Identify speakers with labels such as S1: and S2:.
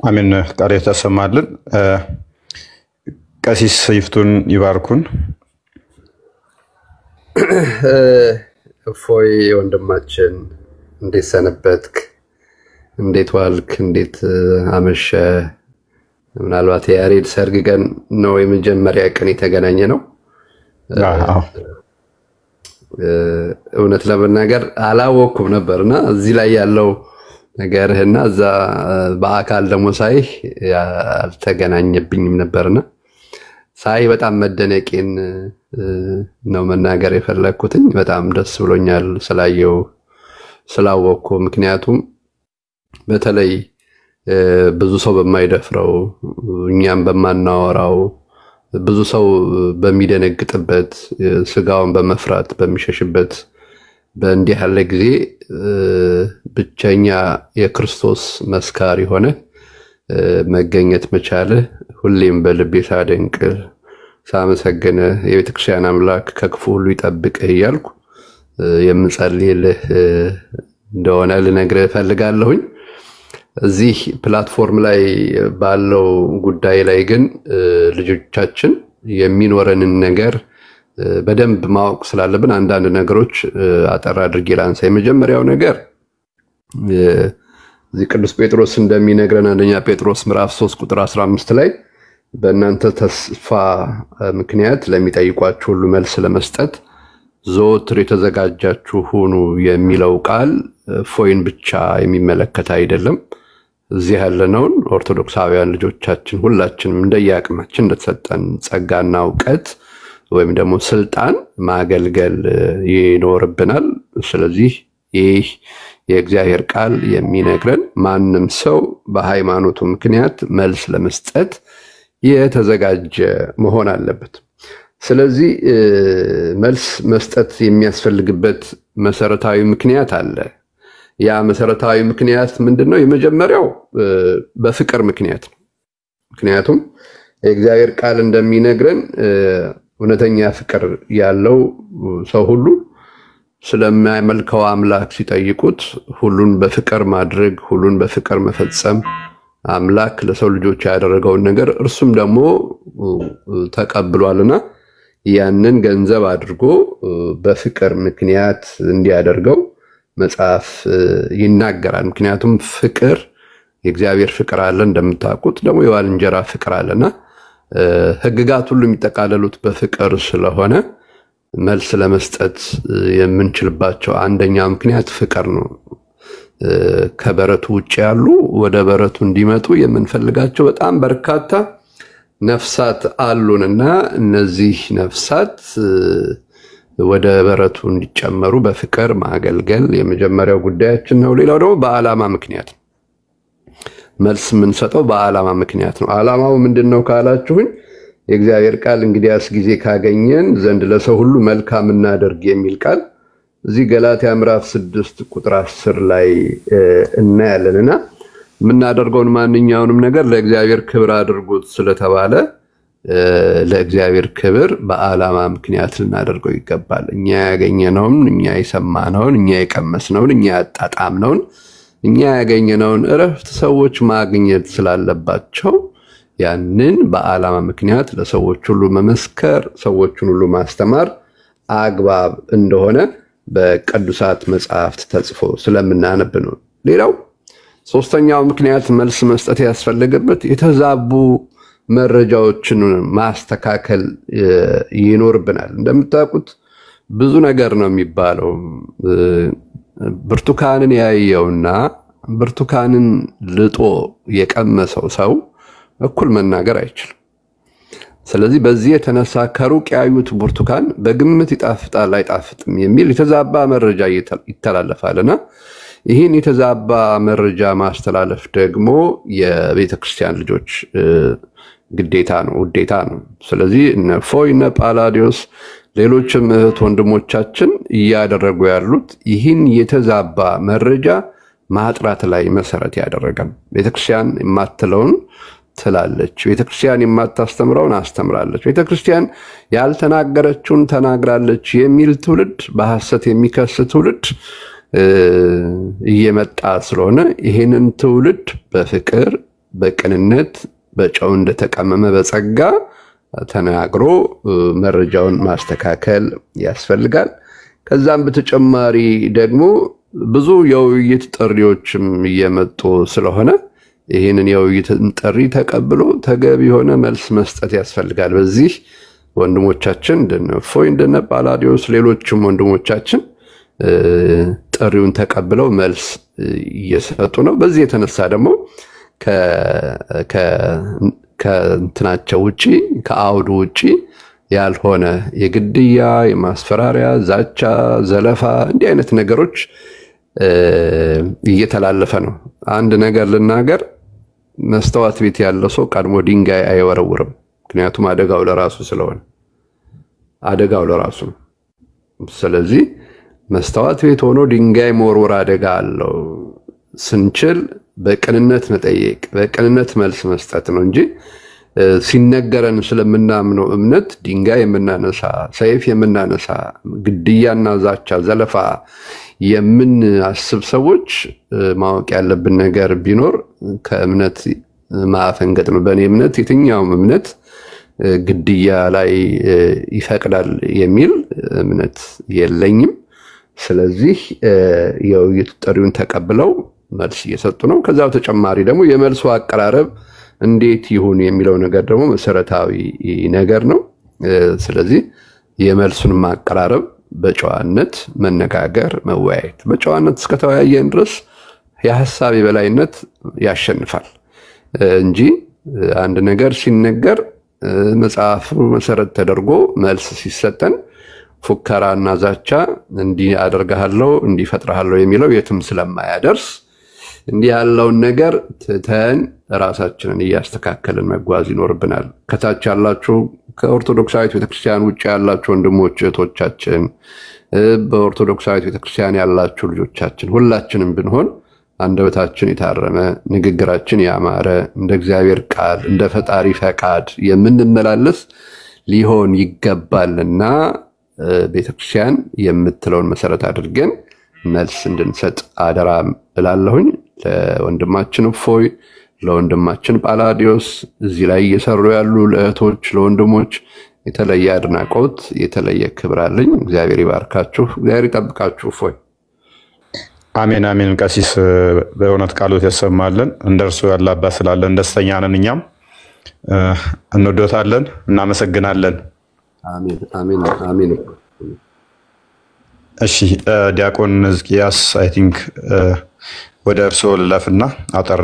S1: አሜን። ቃል የተሰማልን ቀሲስ ይፍቱን ይባርኩን።
S2: እፎይ ወንድማችን እንዴት ሰነበትክ? እንዴት ዋልክ? እንዴት አመሸ? ምናልባት የያሬድ ሰርግ ቀን ነው የመጀመሪያ ቀን የተገናኘ ነው። እውነት ለመናገር አላወኩም ነበርና እዚህ ላይ ያለው ነገርህና እዛ በአካል ደግሞ ሳይ አልተገናኘብኝም ነበርና ሳይ በጣም መደነቄን ነው መናገር የፈለኩትኝ። በጣም ደስ ብሎኛል ስላየው ስላወቅኩ። ምክንያቱም በተለይ ብዙ ሰው በማይደፍረው እኛም በማናወራው ብዙ ሰው በሚደነግጥበት ስጋውን በመፍራት በሚሸሽበት በእንዲህ ያለ ጊዜ ብቸኛ የክርስቶስ መስካሪ ሆነ መገኘት መቻለ ሁሌም በልቤ ሳደንቅ ሳመሰግን የቤተክርስቲያን አምላክ ከክፉ ሁሉ ይጠብቅህ እያልኩ የምጸልይልህ እንደሆነ ልነግርህ እፈልጋለሁኝ። እዚህ ፕላትፎርም ላይ ባለው ጉዳይ ላይ ግን ልጆቻችን የሚኖረንን ነገር በደንብ ማወቅ ስላለብን አንዳንድ ነገሮች አጠር አድርጌ ላንሳ። የመጀመሪያው ነገር እዚህ ቅዱስ ጴጥሮስ እንደሚነግረን አንደኛ ጴጥሮስ ምዕራፍ 3 ቁጥር 15 ላይ በእናንተ ተስፋ ምክንያት ለሚጠይቋችሁ ሁሉ መልስ ለመስጠት ዘወትር የተዘጋጃችሁ ሁኑ የሚለው ቃል ፎይን ብቻ የሚመለከት አይደለም። እዚህ ያለነውን ኦርቶዶክሳውያን ልጆቻችን ሁላችንም እንደየአቅማችን እንደተሰጠን ጸጋና ዕውቀት ወይም ደግሞ ስልጣን ማገልገል ይኖርብናል። ስለዚህ ይህ የእግዚአብሔር ቃል የሚነግረን ማንም ሰው በሃይማኖቱ ምክንያት መልስ ለመስጠት የተዘጋጀ መሆን አለበት። ስለዚህ መልስ መስጠት የሚያስፈልግበት መሰረታዊ ምክንያት አለ። ያ መሰረታዊ ምክንያት ምንድነው? የመጀመሪያው በፍቅር ምክንያት ነው። ምክንያቱም የእግዚአብሔር ቃል እንደሚነግረን እውነተኛ ፍቅር ያለው ሰው ሁሉ ስለማይመልከው አምላክ ሲጠይቁት ሁሉን በፍቅር ማድረግ ሁሉን በፍቅር መፈጸም አምላክ ለሰው ልጆች ያደረገውን ነገር እርሱም ደግሞ ተቀብሏልና ያንን ገንዘብ አድርጎ በፍቅር ምክንያት እንዲያደርገው መጽሐፍ ይናገራል። ምክንያቱም ፍቅር የእግዚአብሔር ፍቅር አለ እንደምታውቁት፣ ደግሞ የባልንጀራ ፍቅር አለና ህግጋት ሁሉ የሚጠቃለሉት በፍቅር ስለሆነ መልስ ለመስጠት የምንችልባቸው አንደኛው ምክንያት ፍቅር ነው። ከበረቱ ውጭ ያሉ ወደ በረቱ እንዲመጡ የምንፈልጋቸው በጣም በርካታ ነፍሳት አሉንና እነዚህ ነፍሳት ወደ በረቱ እንዲጨመሩ በፍቅር ማገልገል የመጀመሪያው ጉዳያችን ነው። ሌላው ደግሞ በዓላማ ምክንያት ነው። መልስ የምንሰጠው በዓላማ ምክንያት ነው። ዓላማው ምንድነው ካላችሁኝ የእግዚአብሔር ቃል እንግዲያስ ጊዜ ካገኘን ዘንድ ለሰው ሁሉ መልካም እናደርግ የሚል ቃል እዚህ ገላትያ ምዕራፍ 6 ቁጥር 10 ላይ እናያለንና የምናደርገውን ማንኛውንም ነገር ለእግዚአብሔር ክብር አድርጉት ስለተባለ ለእግዚአብሔር ክብር በዓላማ ምክንያት ልናደርገው ይገባል። እኛ ያገኘነውን እኛ የሰማነውን እኛ የቀመስነውን እኛ ያጣጣምነውን እኛ ያገኘነውን እረፍት ሰዎች ማግኘት ስላለባቸው ያንን በዓላማ ምክንያት ለሰዎች ሁሉ መመስከር ሰዎችን ሁሉ ማስተማር አግባብ እንደሆነ በቅዱሳት መጽሐፍት ተጽፎ ስለምናነብ ነው። ሌላው ሶስተኛው ምክንያት መልስ መስጠት ያስፈልገበት የተዛቡ መረጃዎችን ማስተካከል ይኖርብናል። እንደምታውቁት ብዙ ነገር ነው የሚባለው። ብርቱካንን ያየውና ብርቱካንን ልጦ የቀመሰው ሰው እኩል መናገር አይችልም። ስለዚህ በዚህ የተነሳ ከሩቅ ያዩት ብርቱካን በግምት ይጣፍጣል አይጣፍጥም የሚል የተዛባ መረጃ ይተላለፋልና ይህን የተዛባ መረጃ ማስተላለፍ ደግሞ የቤተክርስቲያን ልጆች ግዴታ ነው፣ ውዴታ ነው። ስለዚህ እነ ፎይ እነ ጳላዲዮስ ሌሎችም እህት ወንድሞቻችን እያደረጉ ያሉት ይህን የተዛባ መረጃ ማጥራት ላይ መሰረት ያደረገ ነው። ቤተክርስቲያን የማትለውን ትላለች፣ ቤተክርስቲያን የማታስተምረውን አስተምራለች፣ ቤተክርስቲያን ያልተናገረችውን ተናግራለች የሚል ትውልድ በሐሰት የሚከስ ትውልድ እየመጣ ስለሆነ ይሄንን ትውልድ በፍቅር በቅንነት በጨው እንደተቀመመ በጸጋ ተናግሮ መረጃውን ማስተካከል ያስፈልጋል። ከዛም በተጨማሪ ደግሞ ብዙ የውይይት ጥሪዎችም እየመጡ ስለሆነ ይሄንን የውይይት ጥሪ ተቀብሎ ተገቢ የሆነ መልስ መስጠት ያስፈልጋል። በዚህ ወንድሞቻችን እንደነፎይ እንደነጳላዲዮስ ሌሎችም ወንድሞቻችን ጥሪውን ተቀብለው መልስ እየሰጡ ነው። በዚህ የተነሳ ደግሞ ከእንትናቸው ውጪ ከአውዱ ውጪ ያልሆነ የግድያ የማስፈራሪያ ዛቻ ዘለፋ እንዲህ አይነት ነገሮች እየተላለፈ ነው። አንድ ነገር ልናገር፣ መስተዋት ቤት ያለው ሰው ቀድሞ ድንጋይ አይወረውርም። ምክንያቱም አደጋው ለራሱ ስለሆነ አደጋው ለራሱ ነው። ስለዚህ መስተዋት ቤት ሆኖ ድንጋይ መወርወር አደጋ አለው። ስንችል በቅንነት መጠየቅ በቅንነት መልስ መስጠት ነው እንጂ ሲነገረን ስለምናምነው እምነት ድንጋይ የምናነሳ ሰይፍ የምናነሳ ግድያና ዛቻ ዘለፋ የምናስብ ሰዎች ማወቅ ያለብን ነገር ቢኖር ከእምነት ማፈንገጥ ነው። በእኔ እምነት የትኛውም እምነት ግድያ ላይ ይፈቅዳል የሚል እምነት የለኝም። ስለዚህ የውይይት ጥሪውን ተቀብለው መልስ እየሰጡ ነው። ከዛው ተጨማሪ ደግሞ የመልሱ አቀራረብ እንዴት ይሁን የሚለው ነገር ደግሞ መሰረታዊ ነገር ነው። ስለዚህ የመልሱን ማቀራረብ በጨዋነት መነጋገር መወያየት፣ በጨዋነት እስከተወያየን ድረስ የሐሳብ የበላይነት ያሸንፋል እንጂ አንድ ነገር ሲነገር መጽሐፉ መሰረት ተደርጎ መልስ ሲሰጠን ፉከራና ዛቻ እንዲህ አደርጋለሁ እንዲህ ፈጥራለሁ የሚለው የትም ስለማያደርስ እንዲህ ያለውን ነገር ትተን ራሳችንን እያስተካከልን መጓዝ ይኖርብናል። ከታች ያላችሁ ከኦርቶዶክሳዊት ቤተክርስቲያን ውጭ ያላችሁ ወንድሞች እህቶቻችን፣ በኦርቶዶክሳዊት ቤተክርስቲያን ያላችሁ ልጆቻችን ሁላችንም ብንሆን አንደበታችን የታረመ ንግግራችን ያማረ እንደ እግዚአብሔር ቃል እንደ ፈጣሪ ፈቃድ የምንመላለስ ሊሆን ይገባልና ቤተክርስቲያን የምትለውን መሰረት አድርገን መልስ እንድንሰጥ አደራ እላለሁኝ። ለወንድማችን እፎይ፣ ለወንድማችን ጳላዲዮስ፣ እዚህ ላይ እየሰሩ ያሉ ለእህቶች ለወንድሞች የተለየ አድናቆት የተለየ ክብር አለኝ። እግዚአብሔር ይባርካችሁ፣ እግዚአብሔር ይጠብቃችሁ። እፎይ
S1: አሜን አሜን። ቀሲስ በእውነት ቃሎት ያሰማልን። እንደርሱ ያለ አባት ስላለን ደስተኛ ነን። እኛም እንወዶታለን፣ እናመሰግናለን።
S2: አሜን አሜን አሜን።
S1: እሺ ዲያቆን ሕዝቅያስ አይ ቲንክ ወደ እርሶ ልለፍና አጠራ